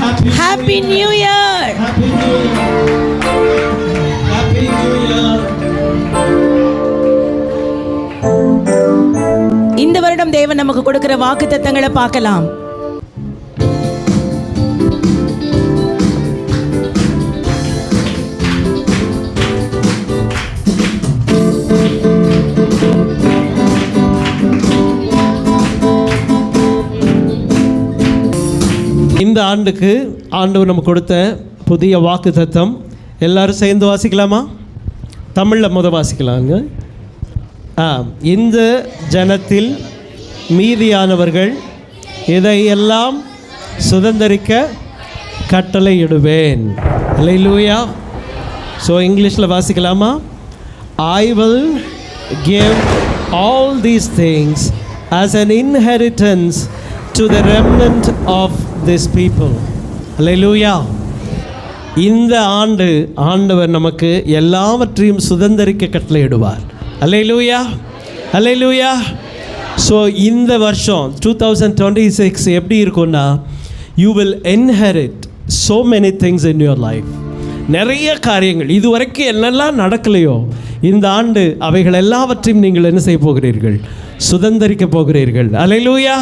Happy New Year. Happy New Year. Happy New Year. இந்த வருடம் தேவன் நமக்கு கொடுக்கிற வாக்குத்தத்தங்களை பார்க்கலாம். இந்த ஆண்டுக்கு ஆண்டவர் நமக்கு கொடுத்த புதிய வாக்குத்தத்தம் எல்லாரும் சேர்ந்து வாசிக்கலாமா? தமிழில் வாசிக்கலாங்க. இந்த ஜனத்தில் மீதியானவர்கள் இதையெல்லாம் சுதந்தரிக்க கட்டளையிடுவேன். அல்லேலூயா. ஸோ இங்கிலீஷில் வாசிக்கலாமா? I will give all these things as an inheritance to the remnant of this people. Hallelujah. இந்த ஆண்டு ஆண்டவர் நமக்கு எல்லாவற்றையும் சுதந்தரிக்க கட்டளையிடுவார். Hallelujah. Hallelujah. ஸோ இந்த வருஷம் 2026 எப்படி இருக்கும்னா, you will inherit so many things in your life. நிறைய காரியங்கள் இதுவரைக்கும் என்னெல்லாம் நடக்கலையோ இந்த ஆண்டு அவைகள் எல்லாவற்றையும் நீங்கள் என்ன செய்ய போகிறீர்கள்? சுதந்தரிக்க போகிறீர்கள். Hallelujah.